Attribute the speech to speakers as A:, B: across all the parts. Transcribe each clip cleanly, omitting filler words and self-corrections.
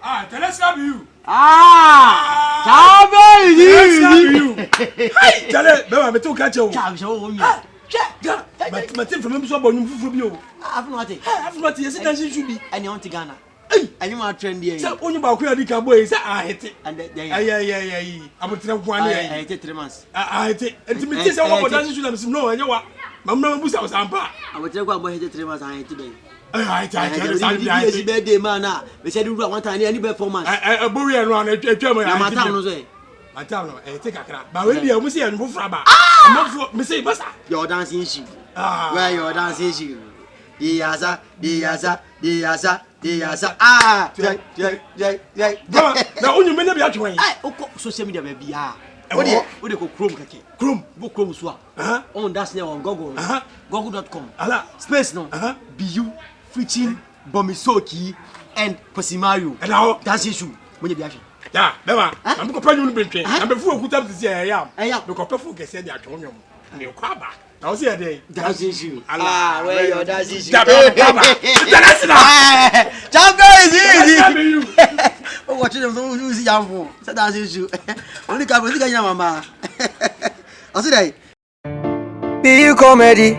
A: Tell us how you. Hey, tell it. No, I'm too catch you. But from him so born for you.
B: I've not
A: Yes, it should be.
B: any on Ghana. And you are trendy.
A: So only about Quadia boys, I hate it.
B: And
A: Yeah. I'm going to tell 1 year.
B: I take 3 months.
A: I hate it. And to me, this is what I should know. And you what? Mamma Busa was ampa.
B: I will tell you about 3 months. I hate today.
A: I
B: tell you, birthday man. We said you want any performance.
A: I bury around a German.
B: My town,
A: I tell you, take a crap. But when you see and move from a Missy Bassa,
B: your dancing shoe. Where your dancing shoe? The Yasa.
A: Now only many of you.
B: Social media baby. What do you call Chrome? Go Chrome swap. On that's now on Google. Google.com. Space no. BU, Fritchin, Bomisoki, and Posimario. And now dancing shoe. When you be actually.
A: Yeah, never. I'm going to be I'm before who comes to say I am. Because people can say they are Tonium. You come back. I'll see a day.
B: Dancing shoe. Where your dancing shoe? Champion is easy. Watching them who's young for. It's a dancing shoe. Only come with the mama. I'll see that.
C: Be comedy.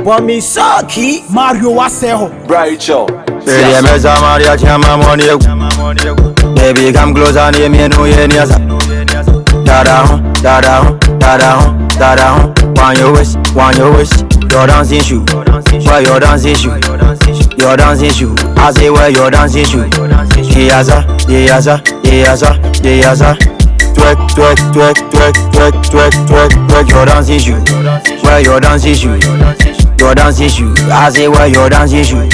C: Bomisoki. Mario Waseho.
D: Bright show.
C: Baby, come closer, near me, no, yes. Dada, want your wish, your dancing shoe. Where your dancing shoe? Your dancing shoe. I say, where your dancing shoe? Yes. Twerk, your dancing shoe. Where your dancing shoe? Your dancing shoe. I say, where your dancing shoe?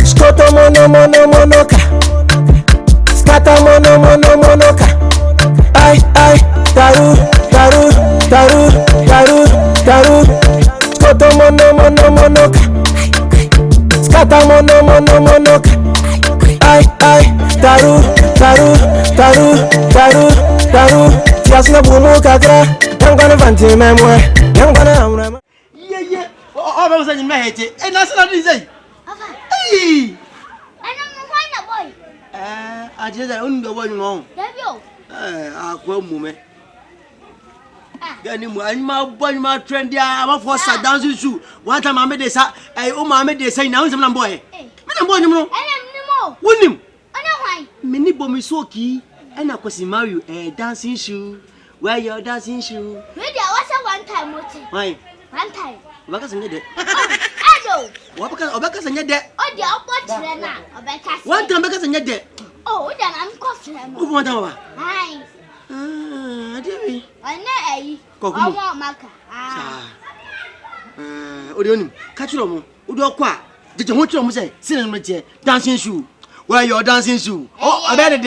C: Scoto monoka. Skata monoka. Ay, taru. Scoto monoka. Skata monoka. Ay, taru. Just na bunu kakra. Yang gonna vanti memwe. Yang gonna amra.
B: Yeah. Oh, I was in my head. And that's not easy. Hey. I just only the one wrong. I quote mume. I'm my friend. I'm for sat dancing shoe. One time I made this. I made this. Say now, some boy. I'm born. Wouldn't him? Many Bomisoki and I was Mario a dancing shoe. Where your dancing shoe?
E: Maybe I was one time.
B: Why?
E: One time.
B: What can you do? What because I need that?
E: Oh, the opportunity.
B: One time because I need that.
E: Oh, then I'm coughing.
B: Who want to?
E: Hi.
B: I
E: want Maka.
B: Odionim, catch you. Udokwa. Did you want to say, Cinnamon dancing shoe? Where your dancing shoe? Oh, I bet it.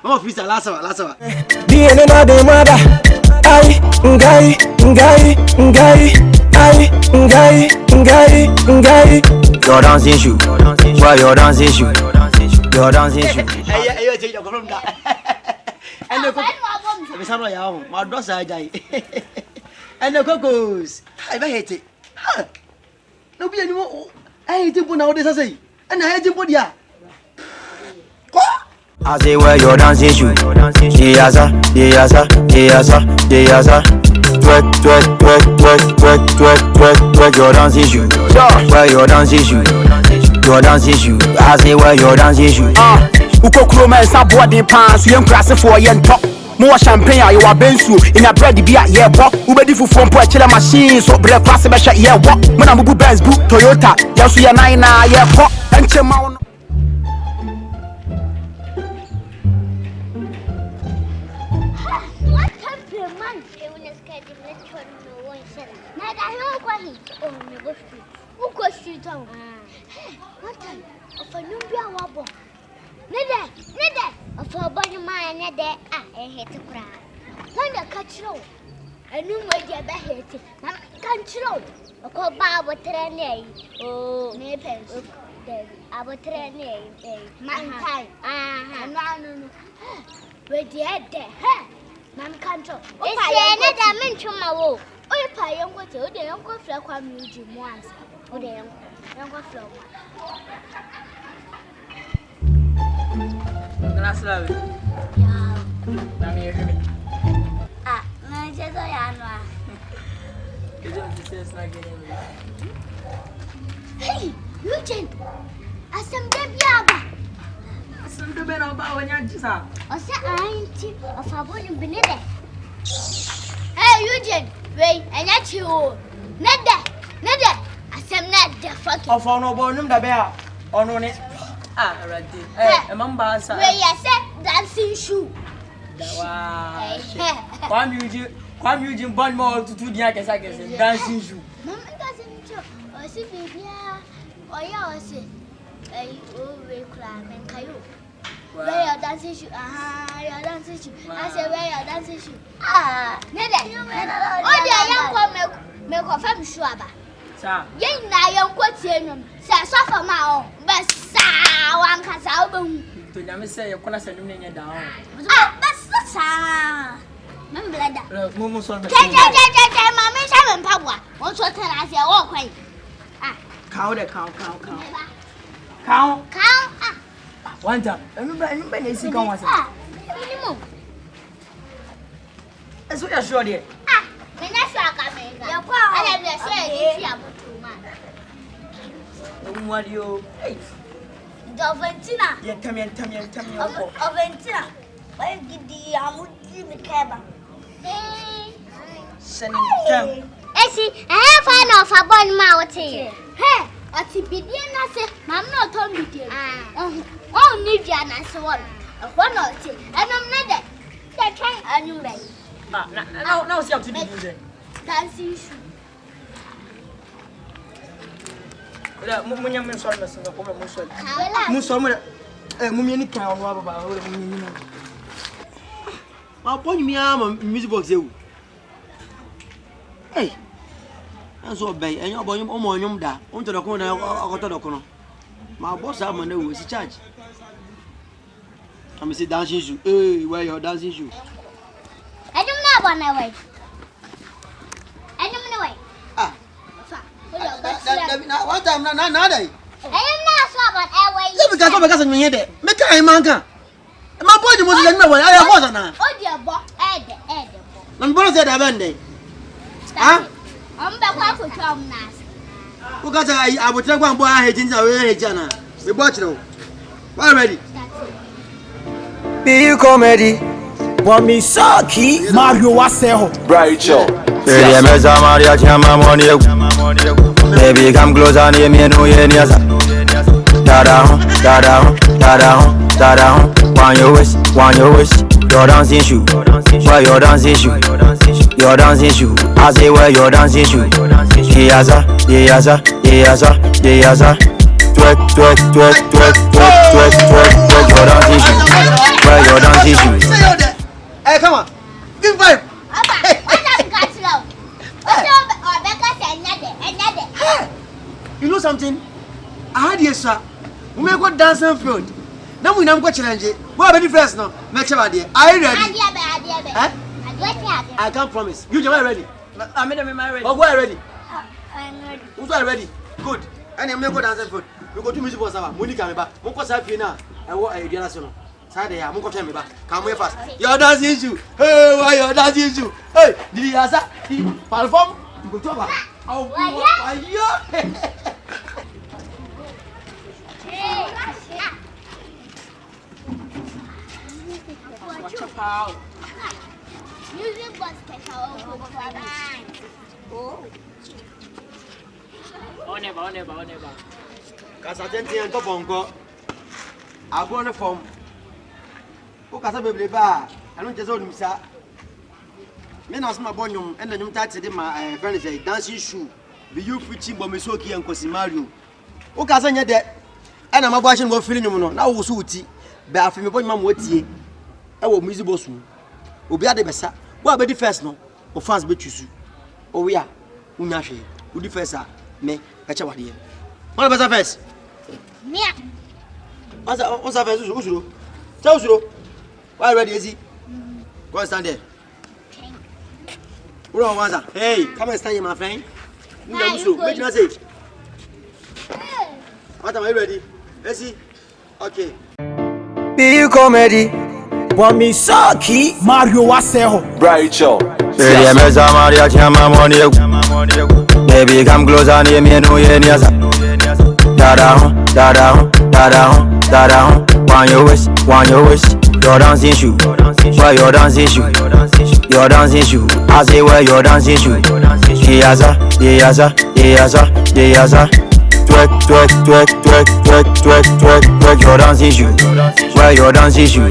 B: Mama, Fisa, last hour.
C: Be another mother. Ay, ngai. Your dancing shoe. Where your dancing shoe? Your dancing shoe.
B: Hey, take your from that. And the cook. My daughter, and the cocos. I hate it. No be anymore. I hate it nowadays, I say. And I hate it for ya.
C: I say, where your dancing shoe? Yes. Twerk, your dancing shoe. Where your dancing shoe? Your dancing shoe. I say, where your dancing shoe?
D: Uko kroma esa boarding pants, you class for yen top. More champagne, you are bensu. In a bread be at yeah, walk. Ubedi for phone for chiller machine, so bread class a yeah, walk. When I'm Benz book, Toyota, Yasu ya 9 yeah, walk. And Chemon.
E: What country man? It was scared of the one cell. Now I know what he oh, who goes to town? What time? Of a new beer wobble. Nede, of a body man, Nede, I hate to cry. When the catch roll, I knew my dear beheaded. Now can't roll. A call Bob train. Oh, neighbors. I will train mankind. No. We're dead there. Man can't roll. It's a mention my woe. Oh, if I am going to the uncle flock on museum once. Oh, the uncle flock.
B: Naslawe. Na me hweme.
E: Ah, na je do ya no a.
B: Ke je ti se sna gene me.
E: Hey, Eugene. Asem de biaba.
B: Asem de be na ba wonya jisa.
E: Ose anti of aboni benede. Hey, Eugene. Wait, enya chi o. Nede. Asem na de fuck.
B: Of no bo num da be a. Ono ne. Ah, already. Eh, mamba sa.
E: Wait, you say dancing shoe.
B: Wow. Kwam Eugene born more to 2 dia kesa dancing shoe.
E: Mama dancing shoe. Osi bibia. Oya osi. O we kula men kayo. Where your dancing shoe? Your dancing shoe. I say where your dancing shoe? Nede. Oh, dia yan ko me ko fam shoe aba.
B: Sa.
E: Yen na yan ko tie nwom. Sa sofa ma o. Be sa wan kasa obehu.
B: To nyame say ye kona sanum ne nya da ho.
E: Be sa. Mem blada.
B: Mumu so me.
E: Je mama sha me pabwa. Won so tara ase wo kwan.
B: Count the count.
E: Count.
B: One time. Remember na isi kan wasa.
E: Minimum.
B: Eso ya sure there.
E: Me na sha ka me ga. Ya kwa. Ala me sha e ti abutu ma.
B: Mario. Hey.
E: Doventina.
B: Ye tam ko.
E: Oventina. Why gidi amudi me keba.
B: Sending tam.
E: Esi, fan of a bon ma wote. Hey, ati bidie na se, mam na oton bidie. Oh, ni dia na se won. Won na ote. Enom na de. De try anu rai.
B: Now see up to the music.
E: Dancing shoe.
B: Munya men so me singa ko me so.
E: Kawela.
B: Mu so mo mu ni kan ono baba o mu ni na.
D: Ma ponho minha music box eu. Hey. Anso bay enyo boy o mo nyum da. On to do ko na akoto do ko no. Ma boss am na we si charge. I'm say dancing shoe. Hey, where your dancing shoe?
E: Enum na bon na way. Enum na way.
D: Ah.
E: Fa.
D: One time na dai.
E: Enum na so bon e way.
D: You because of me there. Make I man kan. Ma boy mo se na boy. I boss na.
E: O dia bo e de bo.
D: Na me boss say da ben dey. Ah?
E: Am ba kwa ko twam na.
D: Who got I would take one boy I hate in the Jana. We watch now. Well ready.
C: Be comedy.
D: Want me sucky?
F: Mario Waseho.
C: Rachel. Maria Chama Money. Baby, come closer, near me, no, yes. Dada. Want your wish. Your dancing shoe. Where your dancing shoe? Your dancing shoe. I say where your dancing shoe? Yes. Twerk. Your dancing shoe. Where your dancing shoe?
D: Hey, come on. Give 5. You know something? I had yes, sir. We may go dancing field. Now we not go challenge it. What about the first now? Make sure are you ready? I can't promise. You are ready.
B: I'm ready.
D: Oh, we're ready.
E: I'm ready.
D: Who's ready? Good. And I'm go dancing field. We go to music for Saba. Monica me back. Moko Safi na. I want a generation. Saturday, I'm going to me back. Come here fast. Your dancing shoe. Hey, why your dancing shoe? Hey, did you answer? Perform? You go to her. Oh,
B: Watch your power.
E: Music box
B: Never.
D: Kasa tenti en to bongo. Agro ne form. O kasa bebre ba, anu je so nimsa. Me na so ma bonyum en nyum tate de ma friend say dancing shoe. Be you preaching bo me so ki en kosi Mario. O kasa nya de. Ana ma bo ahye no fili nyum no. Na wo so uti. Be afi me bonyum ma otie. E wo music boss mu. Obi ade besa. Wo abedi first no. O fans be twisu. O we a unya hwe. Wo di first a me eche wade. What about first?
E: Mia.
D: What's first? Usuro. Tell Usuro. Why ready, easy? Go and stand there. Hey, come and stand here, my friend. Make you say. What am I ready? Easy. Okay.
C: Be comedy. Wamisaki
D: Mario Waseho
F: Rachel.
C: Baby, meza Maria chama money. Baby, come closer and me no yeniasa. Dada, dada, dada, dada. Want your wish. Your dancing shoe. Where your dancing shoe? Your dancing shoe. I say where your dancing shoe? Yes, twerk, your dancing shoe. Where your dancing shoe?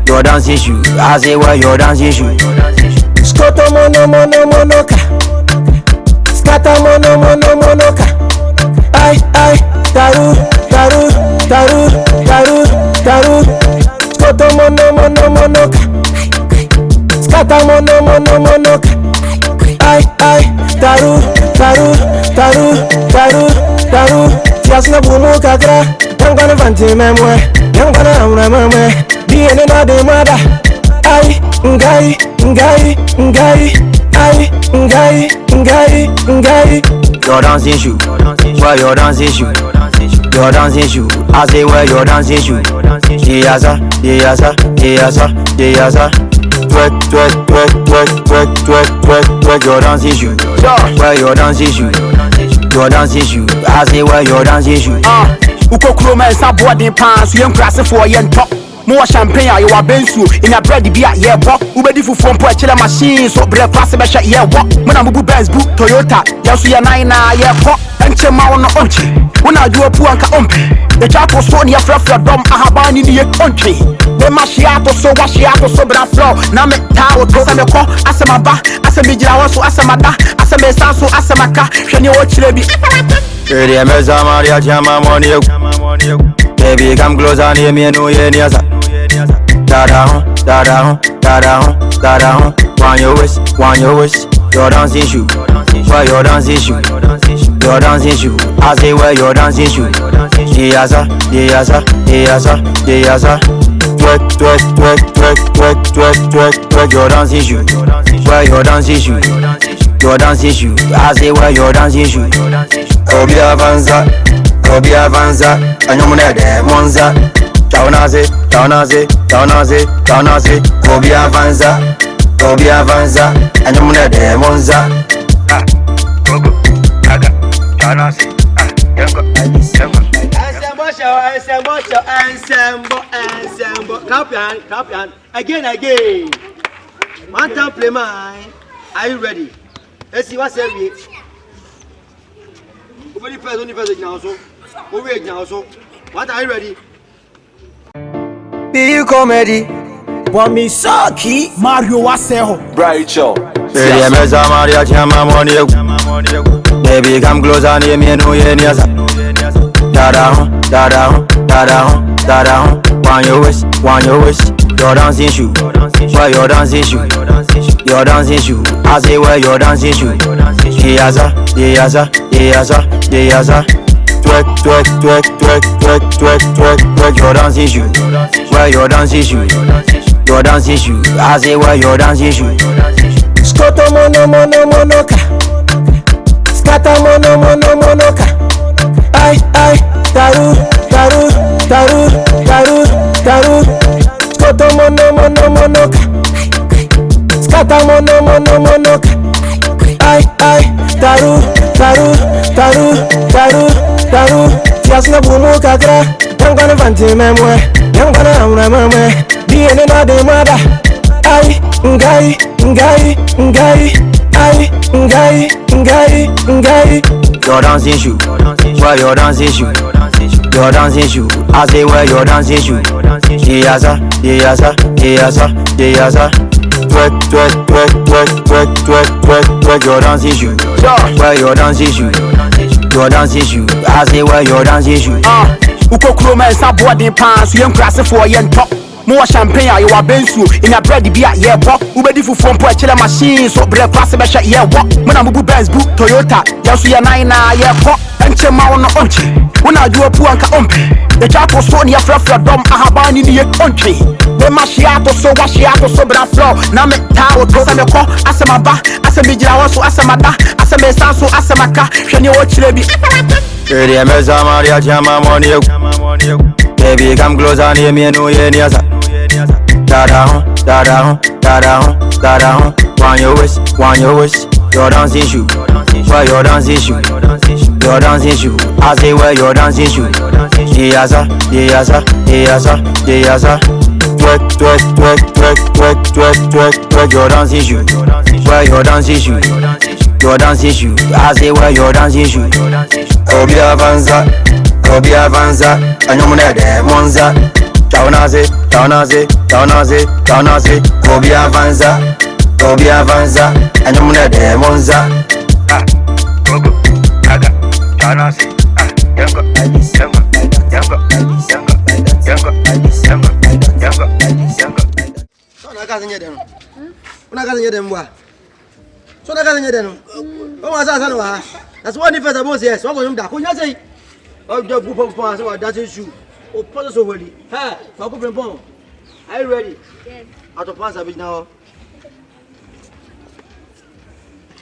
C: Your dancing shoe. I say where your dancing shoe? Scoto monoka. Scatter monoka. Ay, daru. Scoto monoka. Scatter monoka. Ay, daru. Tiasna bumu kakra, yang kana vanti memwe, yang kana amra memwe. Biene na de mada, ay, ngai. Your dancing shoe, where your dancing shoe? Your dancing shoe, I say where your dancing shoe? Yes, twerk, your dancing shoe. Where your dancing shoe? Your dancing shoe, I say where your dancing shoe?
D: Uko kroma esa boarding pants, yen krase for yen top. More champagne, you are bensu. In a bread, be at yeah, walk. Ubedi for phone, put chiller machine, so bread class, yeah, walk. When I'm Benz book, Toyota, Yasu Nine, yeah, pop. And Chema on the onchi. When I do a puanka umpi. The chap was so near Fluffy, Dom, Ahabani, the country. The Mashiato, so Washiato, so bra flow. Name Tao, Tosamako, Asamaba, Asamija, so Asamada, Asamesa, so Asamaka, Shani Ochilebi.
C: Baby, meza Maria chama money. Baby, come closer and me no yeniasa. Dada, want your wish, your dancing shoe. Where your dancing shoe? Your dancing shoe. I say where your dancing shoe? Yes, twerk, your dancing shoe. Where your dancing shoe? Your dancing shoe. I say where your dancing shoe? Obi avanza, anyomune de monza. Taunaze, Obi avanza, anyomune de monza. Taunaze,
B: Ensemble. Capian. Again. One time play mine. Are you ready? Let's see what's every. What are you ready?
C: Be comedy. Wamisaki
D: Mario Waseho
F: Rachel.
C: Baby, meza Maria chama money. Baby, come closer and me no yeniasa. Dada, want your wish, your dancing shoe. Where your dancing shoe? Your dancing shoe. I say where your dancing shoe? Yes, twerk, your dancing shoe. Where your dancing shoe? Your dancing shoe. I say where your dancing shoe? Scoto monoka. Scatter monoka. Ay, daru. Scoto monoka. Scatter monoka. Ay, daru. Tiasna bumu kakra, yang kana vanti memwe, yang kana amra memwe. Biene na de mada, ay, ngai. Your dancing shoe, where your dancing shoe? Your dancing shoe, I say where your dancing shoe? Yes, twerk, your dancing shoe. Where your dancing shoe? Your dancing shoe, I say where your dancing shoe?
D: Uko kroma esa boarding pants, yen krase for yen top. More champagne, you are bensu. In a bread, be at yeah, walk. Ubedi for phone, put chiller machine, so bread class, yeah, walk. When I'm Benz book, Toyota, Yasu Nine, yeah, pop. And Chema on the onchi. When I do a puanka umpi. The chap was so near Fluffy, Dom, Ahabani, the country. The Mashiato, so Washiato, so bra flow. Name Tao, Tosamako, Asamaba, Asamija, so Asamada, Asamesa, so Asamaka, Shani Ochilebi.
C: Baby, meza Maria chama money. Baby, come closer, near me, no, yeah, yes. Da-da-hum. Want your wish. Your dancing shoe. Wear your dancing shoe. Your dancing shoe. I say wear your dancing shoe. Yes, sir. Twerk your dancing shoe. Wear your dancing shoe. Your dancing shoe. I say wear your dancing shoe. Obi avanza. Anyomune monza. Taunaze. Obi avanza. Anyomune monza. Gogo. Aga. Taunaze. Yango.
B: That's what if I was yes. What was that? Who say? Oh, the group of fans who are dancing shoe. Oh, pause over the. Hey, are you ready? Yes. Out of fans a bit now.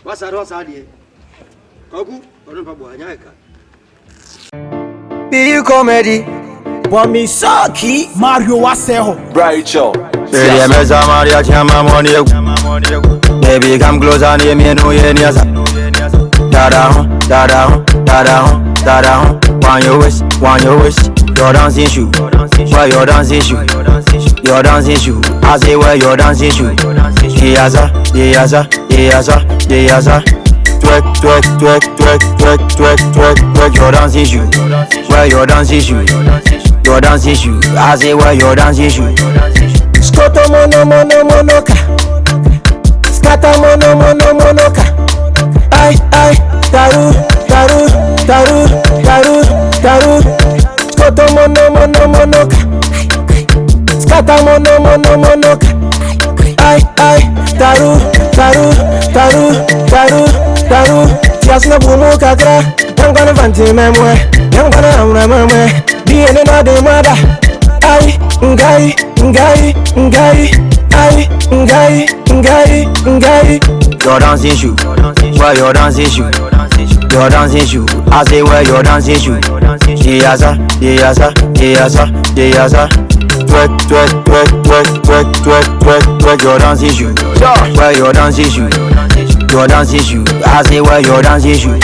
B: What's that? Koku, or no Pabua, Yaka.
C: Be comedy.
D: Wamisaki Mario Waseho
C: Rachel. Maria Chama Money. Baby, come closer, near me, no, yes. Da-da-hum. Want your wish. Your dancing shoe. Wear your dancing shoe. Your dancing shoe. I say wear your dancing shoe. Yes, sir. Twerk your dancing shoe. Wear your dancing shoe. Your dancing shoe. I say wear your dancing shoe.
D: Skoto monoka Skata monoka Ay Taru Skoto monoka Skata monoka Ay Taru Tiasna bumu kakra Yang kwana vanti memwe Yang kwana amra memwe Biene na de mada Ay ngai Ay ngai
C: Your dancing shoe. Wear your dancing shoe. Your dancing shoe. I say wear your dancing shoe. Yes, sir. Twerk your dancing shoe. Wear your dancing shoe. Your dancing shoe. I say wear your dancing shoe.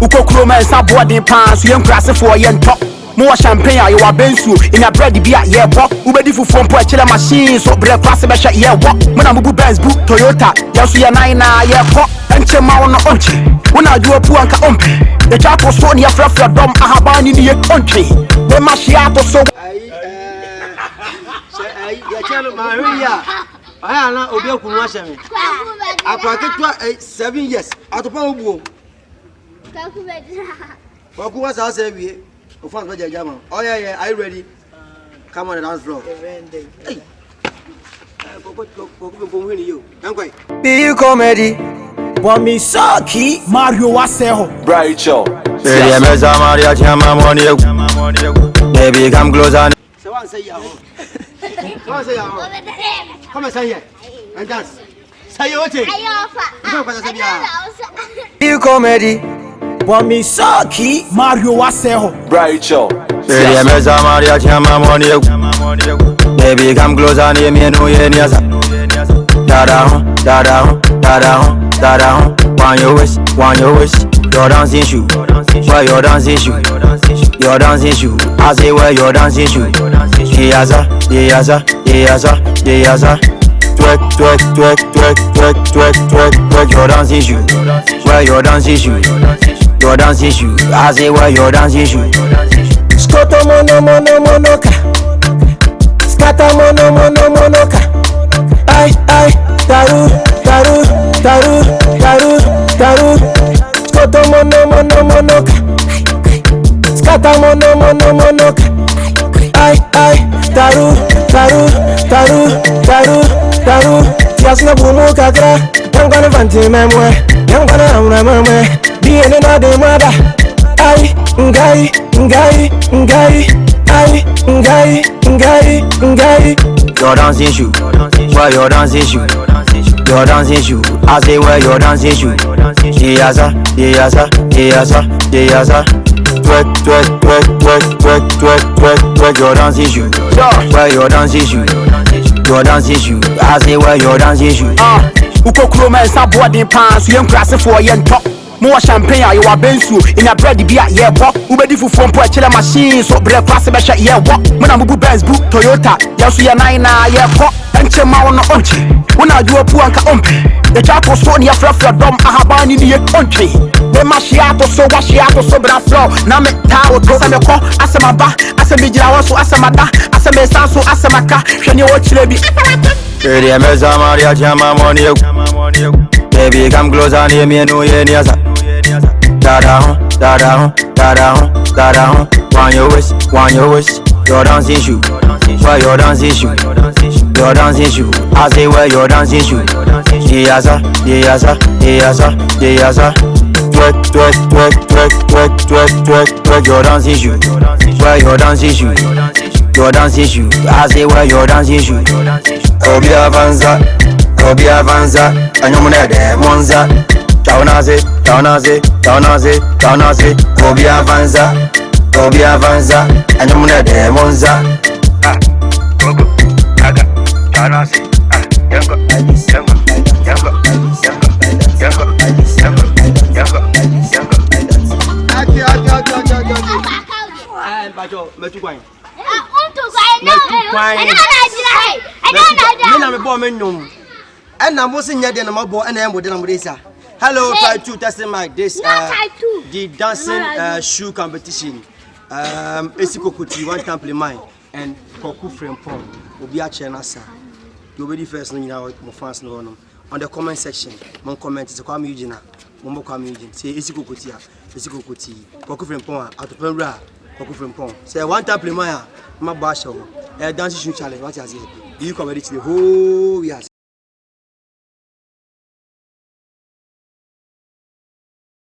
D: Uko kroma esa boarding pants. Yen krasi for yen top. More champagne you are bensu in a bread be at yeah walk. Ubedi fu phone po chile machine so bread class be shot yeah walk. When I'm Benz book Toyota. Yasu ya 9 yeah pop. Enche ma on onche. When I do a pu anka ompe. The chako so ni afra dom ahabani ni onche. The machiato so
B: ya chelo Maria. Aya na obi akunu ahye me. Akwa 7 years. Atopa obuo. Kwaku was as we. Oh yeah, are you ready? Come on the dance floor. Hey.
C: Be comedy.
D: Wamisaki Mario Waseho
C: Rachel. Maria Chama Money. Baby, come closer.
B: So one say ya. Come and say here and dance. Say your thing.
C: Be comedy.
D: Wamisaki Mario Waseho
C: Rachel. Maria Chama Money. Baby, come closer, near me, no, yes. Da-da-hum. Want your wish. Your dancing shoe. Wear your dancing shoe. Your dancing shoe. I say wear your dancing shoe. Yes, sir. Twerk your dancing shoe. Wear your dancing shoe. Your dancing shoe. I say wear your dancing shoe.
D: Skoto monoka Skata monoka Ay Taru Skoto monoka Skata monoka Ay Taru Tiasna bumu kakra Yang kwana vanti memwe Yang kwana amra memwe Biene na de mada Ay ngai
C: Your dancing shoe. Wear your dancing shoe. Your dancing shoe. I say wear your dancing shoe. Yes, sir. Twerk your dancing shoe. Where your dancing shoe? Your dancing shoe. I say where your dancing shoe?
D: Uko kroma esa boarding pants. Yen krasi for yen top. More champagne you are bensu. In a bread be a yeah walk. Ubedi fu phone po chile machine. So bread krasi besha yeah walk. Muna mubu Benz boot Toyota. Yasu ya naina yeah pop. Enche ma ono onche. Una juo pu anka ompe. The japo so ni afrafra dom ahabani ni ye onche. The mashiato so washiato so bra flow. Na me tawo to sa me ko asema ba. Asema jira waso asema da. Asema sanso asema ka. Hwani wo chile bi.
C: Ready me Maria chama money. Baby come closer and me no ye niasa. Da down. Want your wish. Your dancing shoe. Where your dancing shoe? Your dancing shoe. I say where your dancing shoe? Yes sir. Twerk your dancing shoe. Where your dancing shoe? Your dancing shoe. I say where your dancing shoe? Obi avanza. Anyomune de monza. Taunaze. Obi avanza. Anyomune de monza. Gogo. Aga. Taunaze. Yango.
B: Bajo, metu kwai. Hello, try to testing mic. This the dancing shoe competition. Esikokuti one time play mine and Koku Frempong will be at Chenasa. You will be first knowing how my fans know on the comment section. Mon comment is a come Eugene. Mombo come Eugene. Say Esikokuti, Koku Frempong at the Penra, Koku Frempong. Say one time play mine, my basho. A dancing shoe challenge. What is it? You come ready to the whole year.